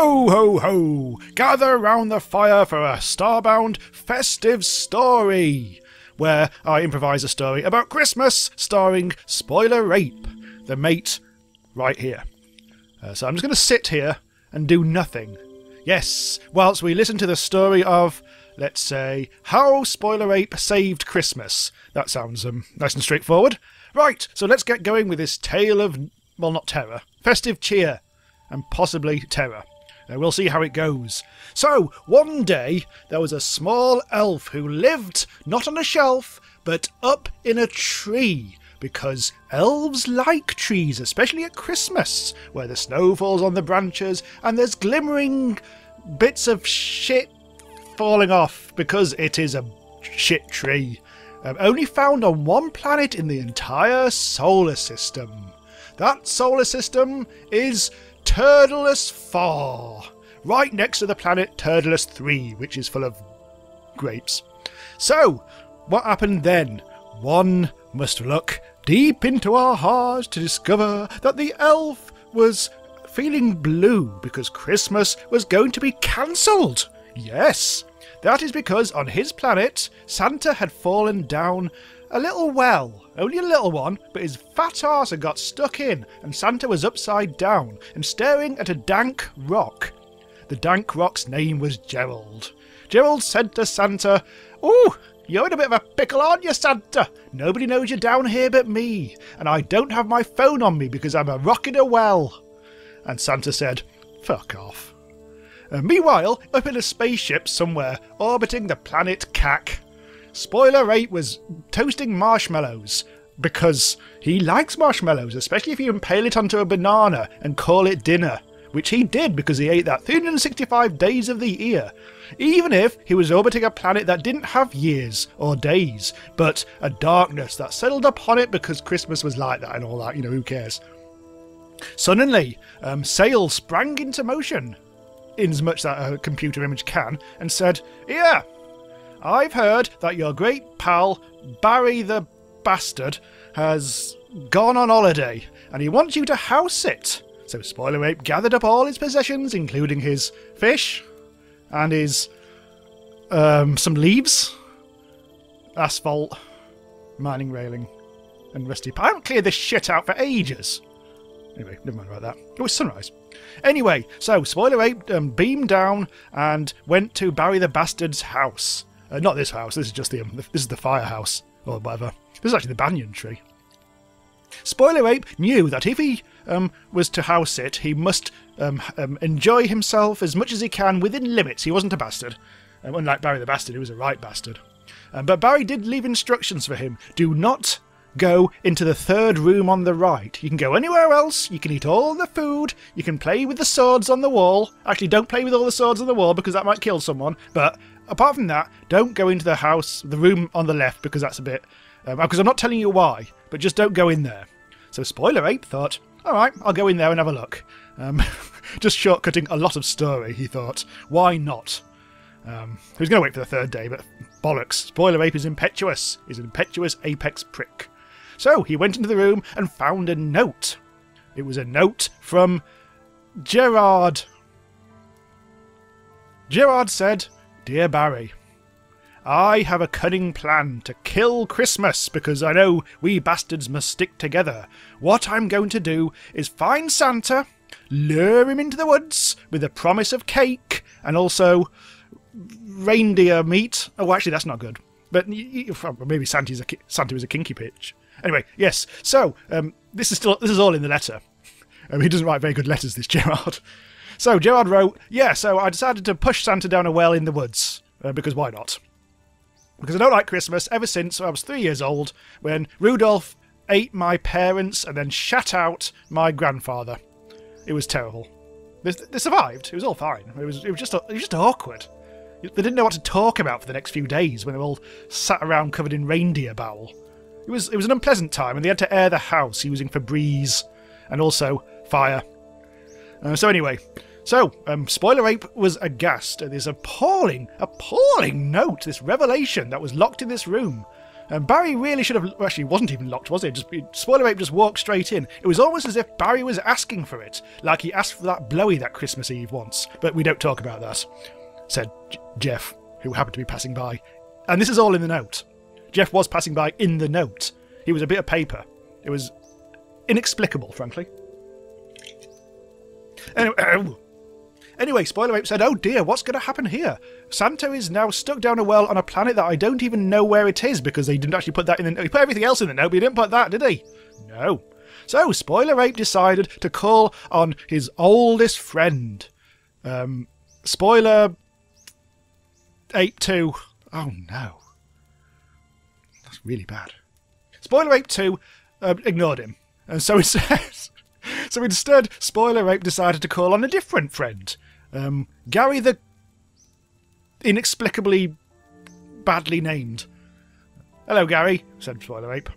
Ho, ho, ho! Gather round the fire for a Starbound Festive story, where I improvise a story about Christmas starring Spoiler Ape, the mate right here. So I'm just going to sit here and do nothing. Yes, whilst we listen to the story of, let's say, how Spoiler Ape saved Christmas. That sounds nice and straightforward. Right, so let's get going with this tale of, well, not terror, festive cheer, and possibly terror. We'll see how it goes. So, one day, there was a small elf who lived not on a shelf, but up in a tree, because elves like trees, especially at Christmas, where the snow falls on the branches, and there's glimmering bits of shit falling off, because it is a shit tree. Only found on one planet in the entire solar system. That solar system is Turtlus 4, right next to the planet Turtlus 3, which is full of grapes. So, what happened then? One must look deep into our hearts to discover that the elf was feeling blue because Christmas was going to be cancelled. Yes, that is because on his planet, Santa had fallen down a little well. Only a little one, but his fat arse had got stuck in, and Santa was upside down and staring at a dank rock. The dank rock's name was Gerald. Gerald said to Santa, "Ooh, you're in a bit of a pickle, aren't you, Santa? Nobody knows you're down here but me, and I don't have my phone on me because I'm a rock in a well." And Santa said, "Fuck off." Meanwhile, up in a spaceship somewhere, orbiting the planet Cac, Spoiler Ape was toasting marshmallows, because he likes marshmallows, especially if you impale it onto a banana and call it dinner, which he did because he ate that 365 days of the year, even if he was orbiting a planet that didn't have years or days, but a darkness that settled upon it because Christmas was like that and all that, who cares. Suddenly, Sail sprang into motion, inasmuch that a computer image can, and said, "Yeah, I've heard that your great pal, Barry the Bastard, has gone on holiday, and he wants you to house it." So Spoiler Ape gathered up all his possessions, including his fish, and his, some leaves, asphalt, mining railing, and rusty pipe. I haven't cleared this shit out for ages. Anyway, never mind about that. It was sunrise. Anyway, so Spoiler Ape beamed down and went to Barry the Bastard's house. Not this house, this is just this is the firehouse, or whatever. This is actually the banyan tree. Spoiler Ape knew that if he was to house it, he must enjoy himself as much as he can within limits. He wasn't a bastard, unlike Barry the Bastard, who was a right bastard. But Barry did leave instructions for him. Do not go into the third room on the right. You can go anywhere else, you can eat all the food, you can play with the swords on the wall. Actually, don't play with all the swords on the wall because that might kill someone, but apart from that, don't go into the room on the left, because that's a bit... because I'm not telling you why, but just don't go in there. So Spoiler Ape thought, alright, I'll go in there and have a look. Just shortcutting a lot of story, he thought. Why not? He was going to wait for the third day, but bollocks. Spoiler Ape is impetuous. He's an impetuous apex prick. So he went into the room and found a note. It was a note from Gerard. Gerard said, "Dear Barry, I have a cunning plan to kill Christmas because I know we bastards must stick together. What I'm going to do is find Santa, lure him into the woods with a promise of cake and also reindeer meat." Oh, actually, that's not good. But maybe Santa was a kinky bitch. Anyway, yes. So this is all in the letter. He doesn't write very good letters, this Gerard. So Gerard wrote, "Yeah, so I decided to push Santa down a well in the woods because why not? Because I don't like Christmas ever since I was 3 years old, when Rudolph ate my parents and then shat out my grandfather. It was terrible. They survived. It was all fine. It was just awkward. They didn't know what to talk about for the next few days when they were all sat around covered in reindeer bowel. It was an unpleasant time, and they had to air the house using Febreze and also fire. So anyway, Spoiler Ape was aghast at this appalling note, this revelation that was locked in this room. And Barry really should have... Well, actually, it wasn't even locked, was it? Spoiler Ape just walked straight in. It was almost as if Barry was asking for it, like he asked for that blowy that Christmas Eve once. But we don't talk about that, said Jeff, who happened to be passing by. And this is all in the note. Jeff was passing by in the note. He was a bit of paper. It was inexplicable, frankly. Anyway, Spoiler Ape said, "Oh dear, what's going to happen here? Santa is now stuck down a well on a planet that I don't even know where it is," because they didn't actually put that in the note. He put everything else in the note, but he didn't put that, did he? No. So, Spoiler Ape decided to call on his oldest friend. Spoiler Ape 2. Oh no. That's really bad. Spoiler Ape 2 ignored him. And so it says... So instead, Spoiler Ape decided to call on a different friend. Gary the... inexplicably badly named. "Hello, Gary," said Spoiler Ape.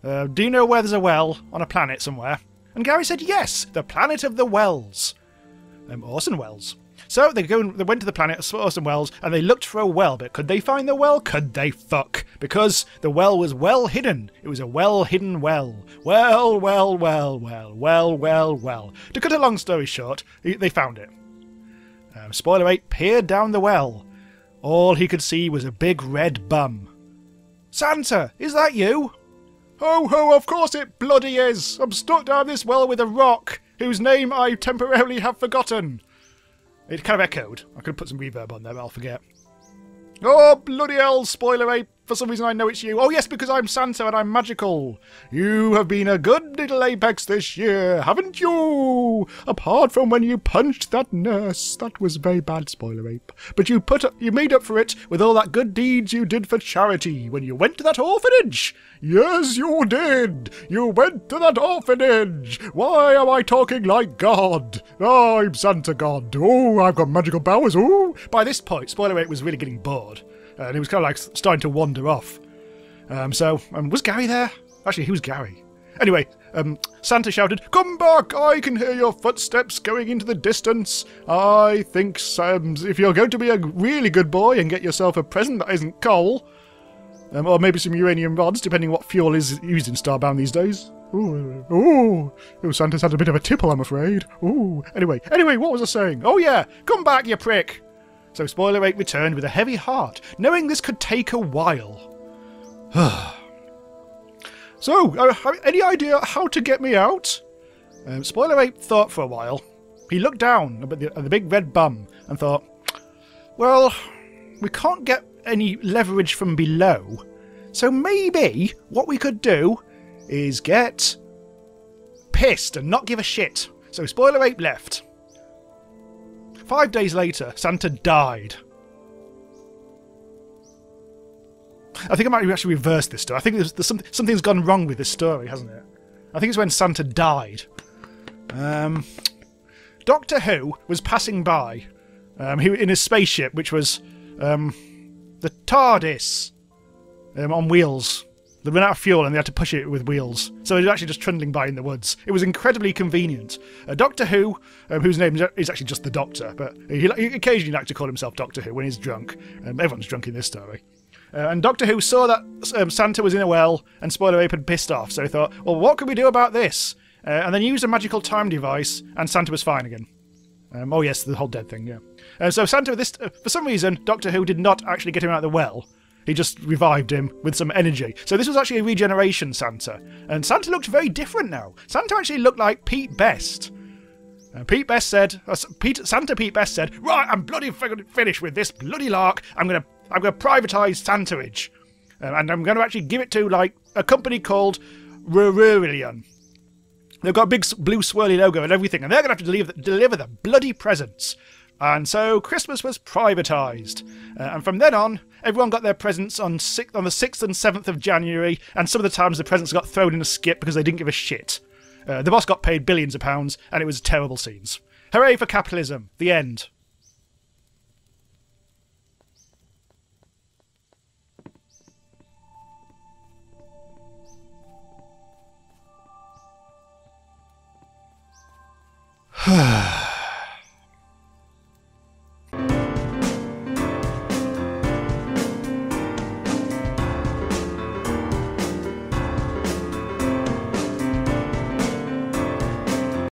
"Do you know where there's a well on a planet somewhere?" And Gary said, "Yes, the planet of the wells." Orson Welles. So they went to the planet Orson Welles and they looked for a well, but could they find the well? Could they fuck? Because the well was well hidden. It was a well-hidden well. Well. To cut a long story short, they found it. Spoiler Ape peered down the well. All he could see was a big red bum. "Santa, is that you?" "Ho ho, of course it bloody is. I'm stuck down this well with a rock, whose name I temporarily have forgotten." It kind of echoed. I could put some reverb on there, but I'll forget. "Oh, bloody hell, Spoiler Ape. For some reason I know it's you. Oh yes, because I'm Santa and I'm magical. You have been a good little apex this year, haven't you? Apart from when you punched that nurse. That was very bad, Spoiler Ape. But you made up for it with all that good deeds you did for charity when you went to that orphanage. Yes, you did. You went to that orphanage. Why am I talking like God? Oh, I'm Santa God. Oh, I've got magical powers. Oh." By this point, Spoiler Ape was really getting bored. And he was kind of like starting to wander off. Was Gary there? Actually, who's Gary? Anyway, Santa shouted, "Come back! I can hear your footsteps going into the distance. I think if you're going to be a really good boy and get yourself a present that isn't coal, or maybe some uranium rods, depending what fuel is used in Starbound these days." Oh, Santa's had a bit of a tipple, I'm afraid. Ooh. Anyway, what was I saying? Oh yeah, come back, you prick! So Spoiler Ape returned with a heavy heart, knowing this could take a while. "So, any idea how to get me out?" Spoiler Ape thought for a while. He looked down at the big red bum and thought, "Well, we can't get any leverage from below, so maybe what we could do is get pissed and not give a shit." So Spoiler Ape left. 5 days later, Santa died. I think I might actually reverse this story. I think something's gone wrong with this story, hasn't it? I think it's when Santa died. Doctor Who was passing by in his spaceship, which was the TARDIS on wheels. They ran out of fuel and they had to push it with wheels. So it was actually just trundling by in the woods. It was incredibly convenient. Doctor Who, whose name is actually just the Doctor, but he occasionally likes to call himself Doctor Who when he's drunk. Everyone's drunk in this story. And Doctor Who saw that Santa was in a well and Spoiler Ape had pissed off. So he thought, well, what can we do about this? And then used a magical time device and Santa was fine again. Oh yes, the whole dead thing, yeah. So Santa, for some reason, Doctor Who did not actually get him out of the well. He just revived him with some energy. So this was actually a regeneration Santa. And Santa looked very different now. Santa actually looked like Pete Best. Santa Pete Best said, "Right, I'm bloody finished with this bloody lark. I'm gonna privatise Santaage. And I'm going to actually give it to, like, a company called Rurillion. They've got a big blue swirly logo and everything, and they're going to have to deliver the bloody presents." And so Christmas was privatised. And from then on, everyone got their presents on the 6th and 7th of January, and some of the times the presents got thrown in a skip because they didn't give a shit. The boss got paid billions of pounds, and it was terrible scenes. Hooray for capitalism. The end.